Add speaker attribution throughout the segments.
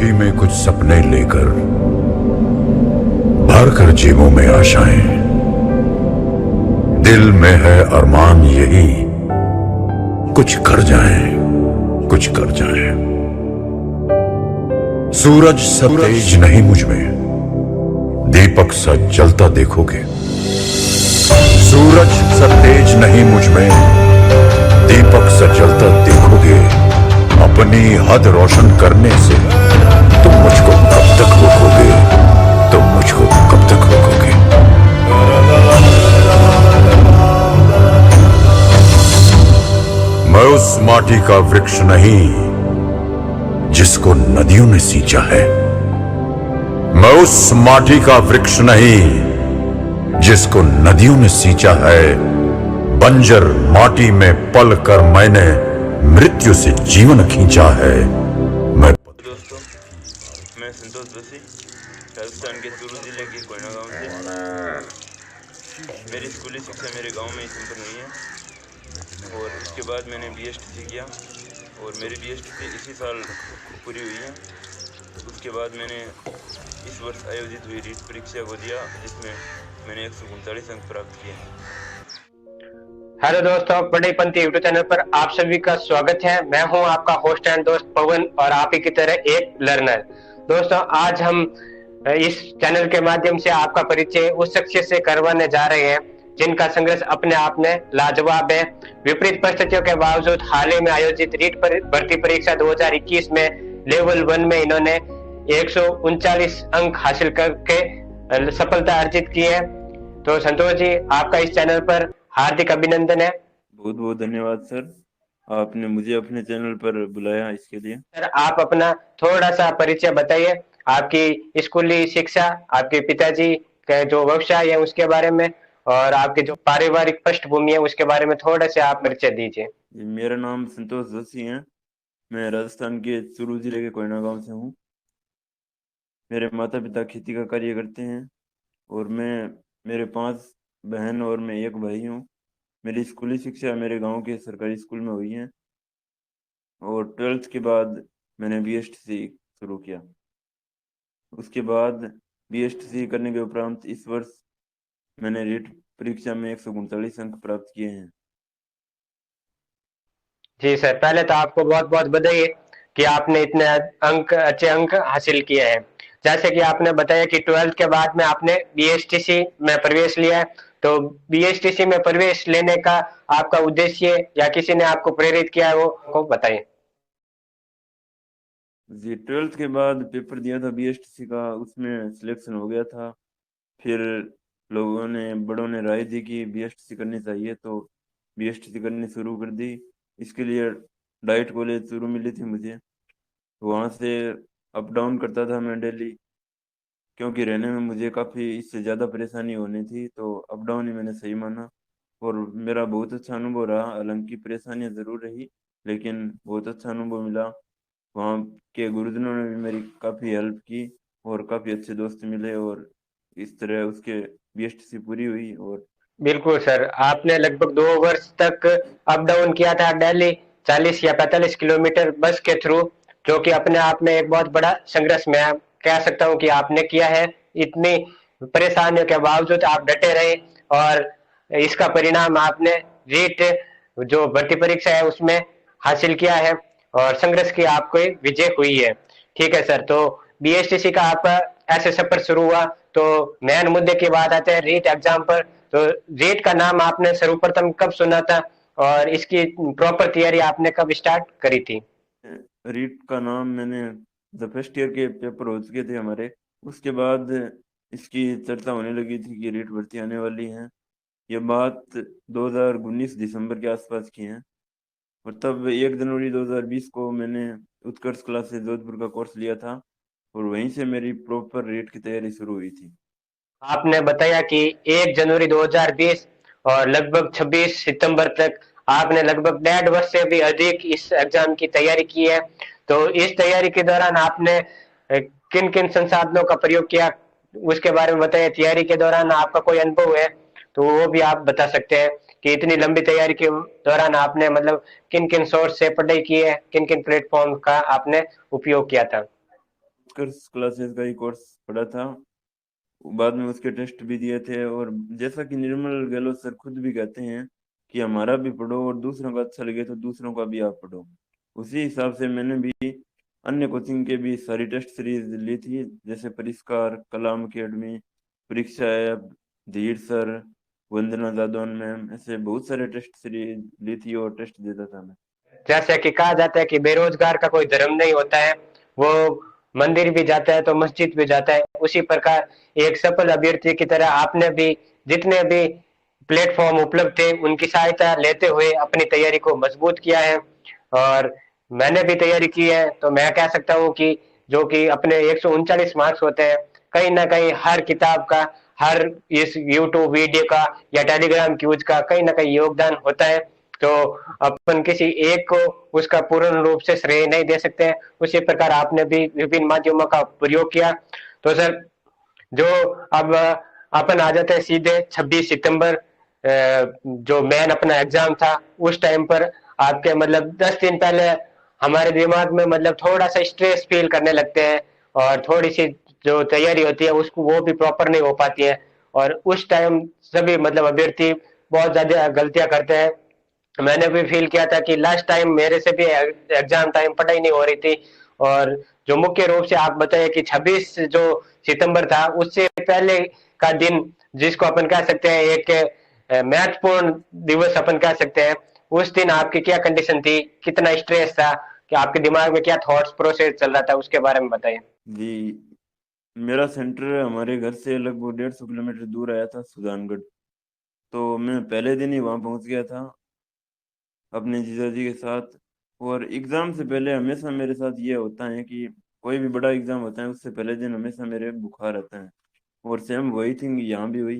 Speaker 1: मुट्ठी में कुछ सपने लेकर भर कर जेबों में आशाएं, दिल में है अरमान यही कुछ कर जाएं, कुछ कर जाएं। सूरज सा तेज नहीं मुझ में, दीपक सा जलता देखोगे। सूरज सा तेज नहीं मुझ में, दीपक सा जलता देखोगे। अपनी हद रोशन करने से तुम मुझको कब तक रोकोगे, तुम मुझको कब तक रोकोगे। मैं उस माटी का वृक्ष नहीं जिसको नदियों ने सींचा है। मैं उस माटी का वृक्ष नहीं जिसको नदियों ने सींचा है। बंजर माटी में पल कर मैंने मृत्यु से जीवन खींचा है।
Speaker 2: दोस्तों, मैं संतोष जोशी, राजस्थान के चूरू जिले के कोयना गांव से। मेरी स्कूली शिक्षा मेरे गांव में ही संपन्न हुई है और उसके बाद मैंने BSTC किया और मेरी BSTC इसी साल पूरी हुई है। उसके बाद मैंने इस वर्ष आयोजित हुई रीट परीक्षा को दिया, जिसमें मैंने 139 अंक प्राप्त किए।
Speaker 3: हेलो दोस्तों, पढ़ई पंथी यूट्यूब चैनल पर आप सभी का स्वागत है। मैं हूं आपका होस्ट एंड दोस्त पवन और आप ही की तरह एक लर्नर। दोस्तों, आज हम इस चैनल के माध्यम से आपका परिचय उस शख्सियत से करवाने जा रहे हैं जिनका संघर्ष अपने आप में लाजवाब है। विपरीत परिस्थितियों के बावजूद हाल ही में आयोजित रीट भर्ती परीक्षा 2021 में लेवल 1 में इन्होंने 139 अंक हासिल करके सफलता अर्जित की है। तो संतोष जी, आपका इस चैनल पर हार्दिक अभिनंदन है।
Speaker 2: बहुत बहुत धन्यवाद सर, आपने मुझे अपने चैनल पर बुलाया इसके लिए।
Speaker 3: सर, आप अपना थोड़ा सा परिचय बताइए, आपकी स्कूली शिक्षा, आपके पिताजी का जो व्यवसाय है उसके बारे में और आपकी जो पारिवारिक पृष्ठभूमि है उसके बारे में थोड़ा सा आप परिचय दीजिए।
Speaker 2: मेरा नाम संतोष जोशी है। मैं राजस्थान के चूरू जिले के कोयना गांव से हूँ। मेरे माता पिता खेती का कार्य करते हैं और मेरे 5 बहन और मैं एक भाई हूँ। मेरी स्कूली शिक्षा मेरे गांव के सरकारी स्कूल में हुई है और 12th के बाद मैंने BSTC शुरू किया। उसके बाद BSTC करने के उपरांत इस वर्ष मैंने रीट परीक्षा में 139 अंक प्राप्त किए हैं।
Speaker 3: जी सर, पहले तो आपको बहुत बहुत बधाई कि आपने इतने अच्छे अंक हासिल किए हैं। जैसे कि आपने बताया कि 12th के बाद में आपने BSTC में प्रवेश लिया है, तो BSTC में प्रवेश लेने का आपका उद्देश्य या किसी ने आपको प्रेरित किया है वो बताइए।
Speaker 2: जी, 12th के बाद पेपर दिया था BSTC का, उसमें सिलेक्शन हो गया था। फिर बड़ों ने राय दी कि BSTC करनी चाहिए, तो BSTC करनी शुरू कर दी। इसके लिए डाइट कॉलेज चूरू मिली थी मुझे, वहाँ से अप डाउन करता था मैं डेली, क्योंकि रहने में मुझे काफ़ी इससे ज़्यादा परेशानी होनी थी, तो अप डाउन ही मैंने सही माना और मेरा बहुत अच्छा अनुभव रहा। हालांकि परेशानियाँ ज़रूर रही, लेकिन बहुत अच्छा अनुभव मिला। वहाँ के गुरुजनों ने भी मेरी काफ़ी हेल्प की और काफ़ी अच्छे दोस्त मिले और इस तरह उसके BSTC पूरी हुई। और
Speaker 3: बिल्कुल सर, आपने लगभग 2 वर्ष तक अप डाउन किया था डेली 40 या 45 किलोमीटर बस के थ्रू, जो कि अपने आप में एक बहुत बड़ा संघर्ष मैं कह सकता हूँ कि आपने किया है। इतनी परेशानियों के बावजूद आप डटे रहे और इसका परिणाम आपने रीट जो भर्ती परीक्षा है उसमें हासिल किया है और संघर्ष की आपको विजय हुई है। ठीक है सर, तो BSTC का आपका ऐसे सफर शुरू हुआ, तो मेन मुद्दे की बात आते हैं रीट एग्जाम पर। तो रीट का नाम आपने सर्वप्रथम कब सुना था और इसकी प्रॉपर तैयारी आपने कब स्टार्ट करी थी?
Speaker 2: रीट का नाम मैंने जब फर्स्ट ईयर के पेपर हो चुके थे हमारे, उसके बाद इसकी चर्चा होने लगी थी कि रीट भर्ती आने वाली है। ये बात 2019 दिसंबर के आसपास की है और तब 1 जनवरी 2020 को मैंने उत्कर्ष क्लास से जोधपुर का कोर्स लिया था और वहीं से मेरी प्रॉपर रीट की तैयारी शुरू हुई थी।
Speaker 3: आपने बताया कि 1 जनवरी 2020 और लगभग 26 सितंबर तक आपने लगभग 1.5 वर्ष से भी अधिक इस एग्जाम की तैयारी की है। तो इस तैयारी के दौरान आपने किन किन संसाधनों का प्रयोग किया उसके बारे में बताइए। तैयारी के दौरान आपका कोई अनुभव है तो वो भी आप बता सकते हैं कि इतनी लंबी तैयारी के दौरान आपने मतलब किन किन सोर्स से पढ़ाई की है, किन किन प्लेटफॉर्म का आपने उपयोग किया था।
Speaker 2: पुष्कर क्लासेस का ही कोर्स पढ़ा था, बाद में उसके टेस्ट भी दिए थे। और जैसा कि निर्मल गहलोत सर खुद भी कहते हैं कि हमारा भी पढ़ो और दूसरों का अच्छा लगे तो दूसरों का भी आप पढ़ो, उसी हिसाब से मैंने भी अन्य कोचिंग के भी सारी टेस्ट सीरीज ली थी, जैसे परिष्कार, कलाम अकेडमी, परीक्षा ऐप, धीर सर, वंदना जादौन मैम, ऐसे बहुत सारे टेस्ट सीरीज ली थी और टेस्ट देता था मैं।
Speaker 3: जैसे कि कहा जाता है कि बेरोजगार का कोई धर्म नहीं होता है, वो मंदिर भी जाता है तो मस्जिद भी जाता है। उसी प्रकार एक सफल अभ्यर्थी की तरह आपने भी जितने भी प्लेटफॉर्म उपलब्ध थे उनकी सहायता लेते हुए अपनी तैयारी को मजबूत किया है। और मैंने भी तैयारी की है, तो मैं कह सकता हूँ कि जो कि अपने 139 मार्क्स होते हैं, कहीं ना कहीं हर किताब का, हर इस यूट्यूब वीडियो का या टेलीग्राम क्यूज का कहीं ना कहीं योगदान होता है। तो अपन किसी एक को उसका पूर्ण रूप से श्रेय नहीं दे सकते हैं। उसी प्रकार आपने भी विभिन्न माध्यमों का प्रयोग किया। तो सर, जो अब अपन आ जाते हैं सीधे 26 सितंबर, जो मेन अपना एग्जाम था, उस टाइम पर आपके मतलब 10 दिन पहले हमारे दिमाग में मतलब थोड़ा सा स्ट्रेस फील करने लगते हैं, और थोड़ी सी जो तैयारी होती है उसको वो भी प्रॉपर नहीं हो पाती है। और उस टाइम सभी मतलब अभ्यर्थी बहुत ज्यादा गलतियां करते हैं। मैंने भी फील किया था कि लास्ट टाइम मेरे से भी एग्जाम टाइम पढ़ाई नहीं हो रही थी। और जो मुख्य रूप से आप बताए कि 26 जो सितंबर था, उससे पहले का दिन, जिसको अपन कह सकते हैं एक महत्वपूर्ण दिवस अपन कह सकते हैं, उस दिन आपकी क्या कंडीशन थी, कितना स्ट्रेस था, कि आपके दिमाग में क्या थॉट्स प्रोसेस चल रहा था, उसके बारे में बताइए।
Speaker 2: जी, मेरा सेंटर हमारे घर से लगभग 150 किलोमीटर दूर आया था, सुजानगढ़। तो मैं पहले दिन ही वहाँ पहुँच गया था अपने जीजाजी के साथ। और एग्ज़ाम से पहले हमेशा मेरे साथ ये होता है कि कोई भी बड़ा एग्ज़ाम होता है उससे पहले दिन हमेशा मेरे बुखार आता है। और सेम वही थिंग यहाँ भी हुई,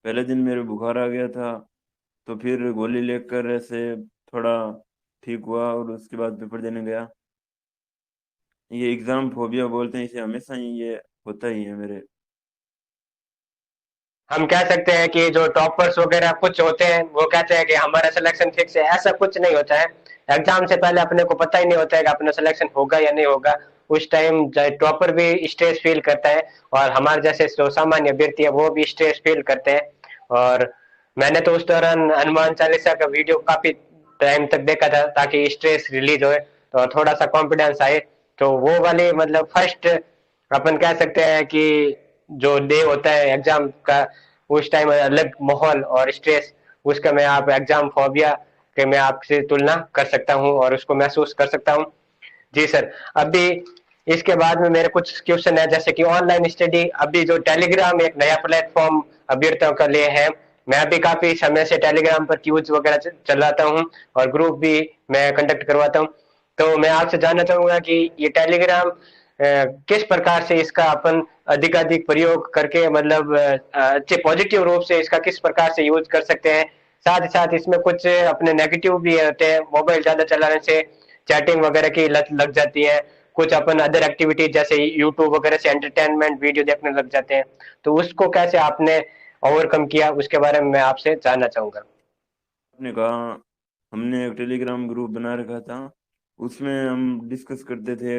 Speaker 2: पहले दिन मेरे बुखार आ गया था। तो फिर गोली लेकर ऐसे थोड़ा ठीक हुआ और उसके बाद पेपर देने गया। ये एग्ज़ाम फोबिया बोलते हैं इसे, हमेशा ही ये होता ही है मेरे।
Speaker 3: हम कह सकते हैं कि जो टॉपर्स वगैरह कुछ होते हैं वो कहते हैं कि हमारा सिलेक्शन फिक्स है, ऐसा कुछ नहीं होता है। एग्जाम से पहले अपने को पता ही नहीं होता है कि अपना सिलेक्शन होगा या नहीं होगा। उस टाइम टॉपर भी स्ट्रेस फील करता है, और हमारे जैसे जो सामान्य अभ्यर्थी है वो भी स्ट्रेस फील करते हैं। और मैंने तो उस दौरान हनुमान चालीसा का वीडियो काफी टाइम तक देखा था, ताकि स्ट्रेस रिलीज होए, तो थोड़ा सा कॉन्फिडेंस आए। तो वो वाली मतलब फर्स्ट अपन कह सकते हैं कि जो डे होता है एग्जाम का, उस टाइम अलग माहौल और स्ट्रेस, उसका मैं आप एग्जाम फोबिया के मैं आपसे तुलना कर सकता हूँ और उसको महसूस कर सकता हूँ। जी सर। अभी इसके बाद में मेरे कुछ क्वेश्चन है, जैसे कि ऑनलाइन स्टडी, अभी जो टेलीग्राम एक नया प्लेटफॉर्म अभ्यर्थियों के लिए है, मैं अभी काफी समय से टेलीग्राम पर क्यूज वगैरह चलाता हूँ और ग्रुप भी मैं कंडक्ट करवाता हूँ। तो मैं आपसे जानना चाहूंगा कि ये टेलीग्राम किस प्रकार से इसका अपन अधिकाधिक प्रयोग करके मतलब अच्छे पॉजिटिव रूप से इसका किस प्रकार से यूज कर सकते हैं। साथ ही साथ इसमें कुछ अपने नेगेटिव भी होते हैं, मोबाइल ज्यादा चलाने से चैटिंग वगैरह की लत लग जाती है, कुछ अपन अदर एक्टिविटीज जैसे यूट्यूब वगैरह से एंटरटेनमेंट वीडियो देखने लग जाते हैं। तो उसको कैसे आपने ओवरकम किया, उसके बारे में मैं आपसे जानना चाहूंगा।
Speaker 2: आपने कहा, हमने एक टेलीग्राम ग्रुप बना रखा था, उसमें हम डिस्कस करते थे।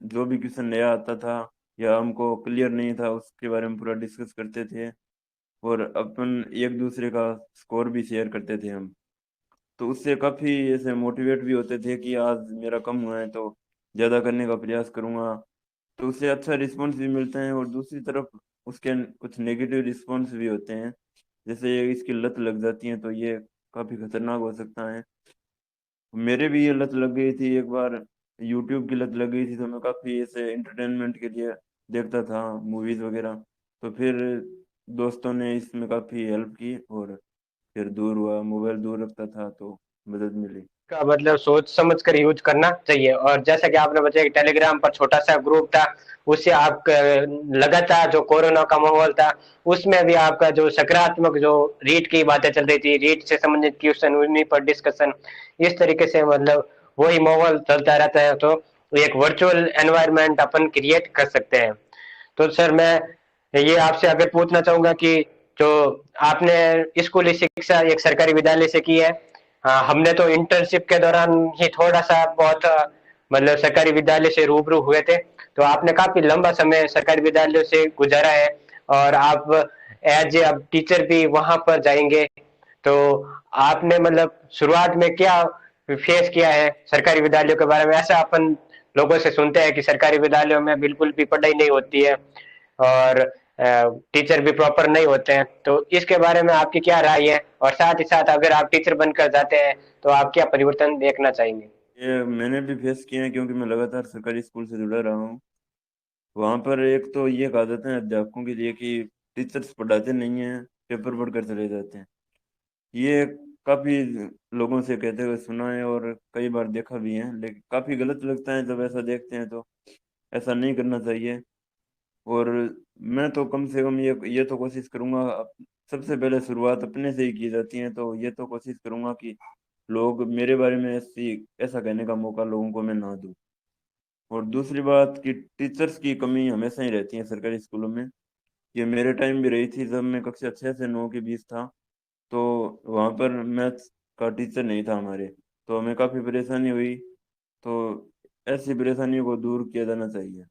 Speaker 2: जो भी क्वेश्चन नया आता था या हमको क्लियर नहीं था उसके बारे में पूरा डिस्कस करते थे। और अपन एक दूसरे का स्कोर भी शेयर करते थे हम। तो उससे काफ़ी ऐसे मोटिवेट भी होते थे कि आज मेरा कम हुआ है तो ज़्यादा करने का प्रयास करूँगा। तो उससे अच्छा रिस्पॉन्स भी मिलते हैं। और दूसरी तरफ उसके कुछ नेगेटिव रिस्पॉन्स भी होते हैं, जैसे ये इसकी लत लग जाती है तो ये काफ़ी खतरनाक हो सकता है। मेरे भी ये लत लग गई थी एक बार, यूट्यूब की लत लग गई थी, तो मैं काफ़ी ऐसे एंटरटेनमेंट के लिए देखता था मूवीज़ वगैरह। तो फिर दोस्तों ने इसमें काफ़ी हेल्प की और फिर दूर हुआ, मोबाइल दूर रखता था तो मदद मिली।
Speaker 3: का मतलब सोच समझ कर यूज करना चाहिए। और जैसा कि आपने बताया कि टेलीग्राम पर छोटा सा ग्रुप था, उससे आप लगातार जो कोरोना का माहौल था उसमें भी आपका जो सकारात्मक जो रीट की बातें चल रही थी, रीट से संबंधित क्वेश्चन उन्हीं पर डिस्कशन, इस तरीके से मतलब वही माहौल चलता रहता है। तो एक वर्चुअल एनवायरनमेंट अपन क्रिएट कर सकते हैं। तो सर, मैं ये आपसे अगर पूछना चाहूंगा कि जो आपने स्कूली शिक्षा एक सरकारी विद्यालय से की है, हाँ, हमने तो इंटर्नशिप के दौरान ही थोड़ा सा बहुत मतलब सरकारी विद्यालय से रूबरू हुए थे, तो आपने काफी लंबा समय सरकारी विद्यालयों से गुजारा है और आप एज ए अब टीचर भी वहां पर जाएंगे। तो आपने मतलब शुरुआत में क्या फेस किया है सरकारी विद्यालयों के बारे में? ऐसा अपन लोगों से सुनते हैं कि सरकारी विद्यालयों में बिल्कुल भी पढ़ाई नहीं होती है और टीचर भी प्रॉपर नहीं होते हैं, तो इसके बारे में आपकी क्या राय है? और साथ ही साथ अगर आप टीचर बनकर जाते हैं तो आप क्या परिवर्तन देखना चाहेंगे?
Speaker 2: ये मैंने भी फेस किए हैं, क्योंकि मैं लगातार सरकारी स्कूल से जुड़ा रहा हूँ। वहाँ पर एक तो ये कहा जाता है अध्यापकों के लिए कि टीचर्स पढ़ाते नहीं हैं, पेपर पढ़ कर चले जाते हैं। ये काफी लोगों से कहते हुए सुना है और कई बार देखा भी है, लेकिन काफी गलत लगता है जब ऐसा देखते हैं। तो ऐसा नहीं करना चाहिए। और मैं तो कम से कम ये तो कोशिश करूंगा, सबसे पहले शुरुआत अपने से ही की जाती है, तो ये तो कोशिश करूंगा कि लोग मेरे बारे में ऐसा कहने का मौका लोगों को मैं ना दूं। और दूसरी बात कि टीचर्स की कमी हमेशा ही रहती है सरकारी स्कूलों में। ये मेरे टाइम भी रही थी जब मैं कक्षा 6 से 9 के बीच था। तो वहाँ पर मैथ्स का टीचर नहीं था हमारे, तो हमें काफ़ी परेशानी हुई। तो ऐसी परेशानियों को दूर किया जाना चाहिए।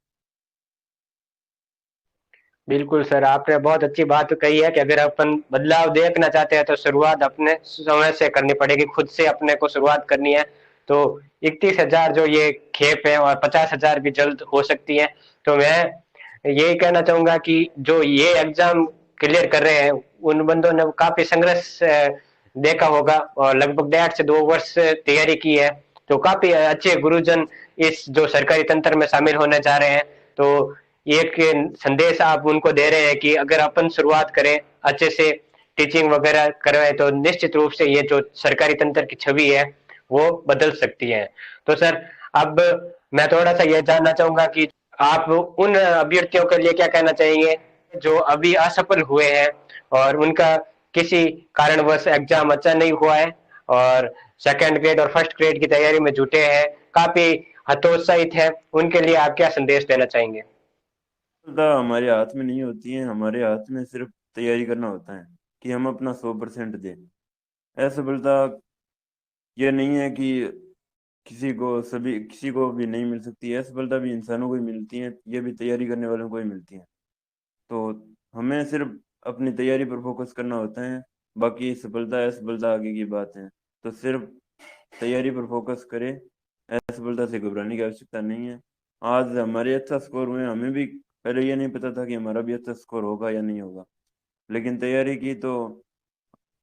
Speaker 3: बिल्कुल सर, आपने बहुत अच्छी बात कही है कि अगर अपन बदलाव देखना चाहते हैं तो शुरुआत अपने समय से करनी पड़ेगी, खुद से अपने को शुरुआत करनी है। तो 31,000 जो ये खेप है और 50,000 भी जल्द हो सकती है। तो मैं यही कहना चाहूंगा कि जो ये एग्जाम क्लियर कर रहे हैं उन बंदों ने काफी संघर्ष देखा होगा और लगभग 1.5 से 2 वर्ष तैयारी की है। तो काफी अच्छे गुरुजन इस जो सरकारी तंत्र में शामिल होने जा रहे हैं। तो एक संदेश आप उनको दे रहे हैं कि अगर अपन शुरुआत करें अच्छे से टीचिंग वगैरह करवाएं तो निश्चित रूप से ये जो सरकारी तंत्र की छवि है वो बदल सकती है। तो सर, अब मैं थोड़ा सा ये जानना चाहूंगा कि आप उन अभ्यर्थियों के लिए क्या कहना चाहेंगे जो अभी असफल हुए हैं और उनका किसी कारणवश एग्जाम अच्छा नहीं हुआ है और सेकंड ग्रेड और फर्स्ट ग्रेड की तैयारी में जुटे हैं, काफी हतोत्साहित है, उनके लिए आप क्या संदेश देना चाहेंगे?
Speaker 2: सफलता हमारे हाथ में नहीं होती है, हमारे हाथ में सिर्फ तैयारी करना होता है कि हम अपना 100% दें। असफलता ये नहीं है कि किसी को भी नहीं मिल सकती है। असफलता भी इंसानों को ही मिलती है, ये भी तैयारी करने वालों को ही मिलती है। तो हमें सिर्फ अपनी तैयारी पर फोकस करना होता है। बाकी सफलता असफलता आगे की बात है। तो सिर्फ तैयारी पर फोकस करें, असफलता से घबराने की आवश्यकता नहीं है। आज हमारे अच्छा स्कोर हुए, हमें भी पहले ये नहीं पता था कि हमारा भी अच्छा स्कोर होगा या नहीं होगा, लेकिन तैयारी की तो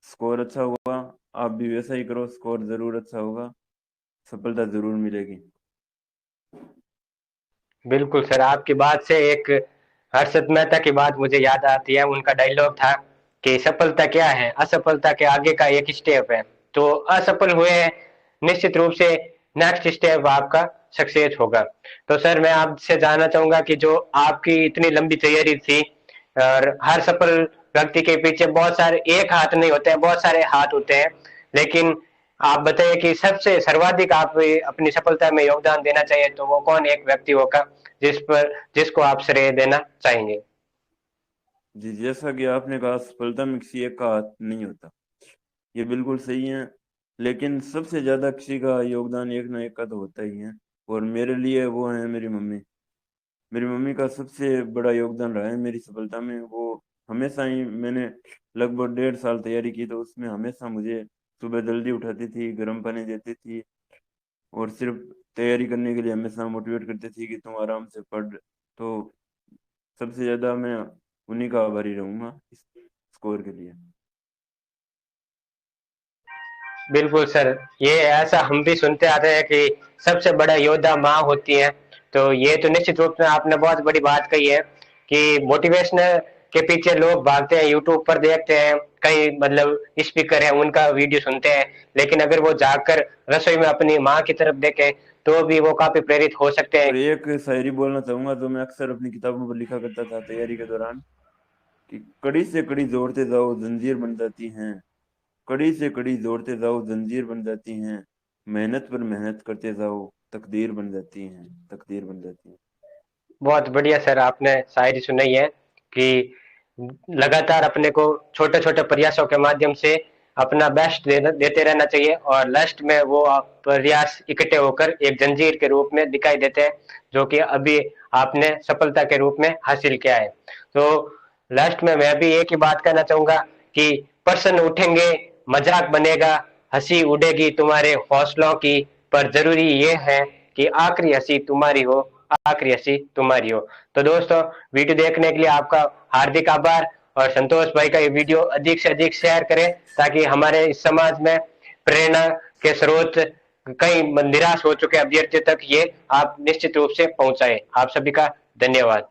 Speaker 2: स्कोर अच्छा हुआ। आप भी वैसा ही करो, स्कोर जरूर अच्छा होगा, सफलता जरूर मिलेगी।
Speaker 3: बिल्कुल सर, आपकी बात से एक हर्षद मेहता की बात मुझे याद आती है। उनका डायलॉग था कि सफलता क्या है, असफलता के आगे का एक स्टेप है। तो असफल हुए हैं, निश्चित रूप से नेक्स्ट स्टेप आपका सक्सेस होगा। तो सर, मैं आपसे जानना चाहूंगा कि जो आपकी इतनी लंबी तैयारी थी और हर सफल व्यक्ति के पीछे बहुत सारे एक हाथ नहीं होते हैं, बहुत सारे हाथ होते हैं, लेकिन आप बताइए कि सबसे सर्वाधिक आप अपनी सफलता में योगदान देना चाहिए तो वो कौन एक व्यक्ति होगा जिसको आप श्रेय देना चाहेंगे?
Speaker 2: जी, जैसा कि आपने कहा, सफलता में किसी एक का हाथ नहीं होता, ये बिल्कुल सही है। लेकिन सबसे ज्यादा किसी का योगदान एक ना एक का तो होता ही है। और मेरे लिए वो है मेरी मम्मी। मेरी मम्मी का सबसे बड़ा योगदान रहा है मेरी सफलता में। वो हमेशा ही, मैंने लगभग 1.5 साल तैयारी की तो उसमें हमेशा मुझे सुबह जल्दी उठाती थी, गर्म पानी देती थी और सिर्फ तैयारी करने के लिए हमेशा मोटिवेट करती थी कि तुम आराम से पढ़। तो सबसे ज्यादा मैं उन्हीं का आभारी रहूंगा इस स्कोर के लिए।
Speaker 3: बिल्कुल सर, ये ऐसा हम भी सुनते आते हैं कि सबसे बड़ा योद्धा माँ होती है। तो ये तो निश्चित रूप में आपने बहुत बड़ी बात कही है कि मोटिवेशन के पीछे लोग भागते हैं, यूट्यूब पर देखते हैं, कई मतलब स्पीकर हैं उनका वीडियो सुनते हैं, लेकिन अगर वो जाकर रसोई में अपनी माँ की तरफ देखें तो भी वो काफी प्रेरित हो सकते हैं।
Speaker 2: और एक शायरी बोलना चाहूंगा जो मैं अक्सर अपनी किताबों पर लिखा करता था तैयारी के दौरान, कि कड़ी से कड़ी जोड़ते जाओ जंजीर बन जाती हैं। कड़ी से कड़ी जोड़ते जाओ जंजीर बन जाती हैं। मेहनत पर मेहनत करते जाओ, तकदीर बन जाती हैं, तकदीर बन जाती है।
Speaker 3: बहुत बढ़िया सर, आपने शायरी सुनाई है कि लगातार अपने को छोटे छोटे प्रयासों के माध्यम से अपना बेस्ट देते रहना चाहिए और लास्ट में वो प्रयास इकट्ठे होकर एक जंजीर के रूप में दिखाई देते हैं, जो कि अभी आपने सफलता के रूप में हासिल किया है। तो लास्ट में मैं भी एक ही बात कहना चाहूंगा कि प्रश्न उठेंगे, मजाक बनेगा, हंसी उड़ेगी तुम्हारे हौसलों की, पर जरूरी ये है कि आखिरी हंसी तुम्हारी हो, आखिरी हंसी तुम्हारी हो। तो दोस्तों, वीडियो देखने के लिए आपका हार्दिक आभार और संतोष भाई का ये वीडियो अधिक से अधिक शेयर करें ताकि हमारे इस समाज में प्रेरणा के स्रोत कई निराश हो चुके अभ्यर्थियों तक ये आप निश्चित रूप से पहुंचाए। आप सभी का धन्यवाद।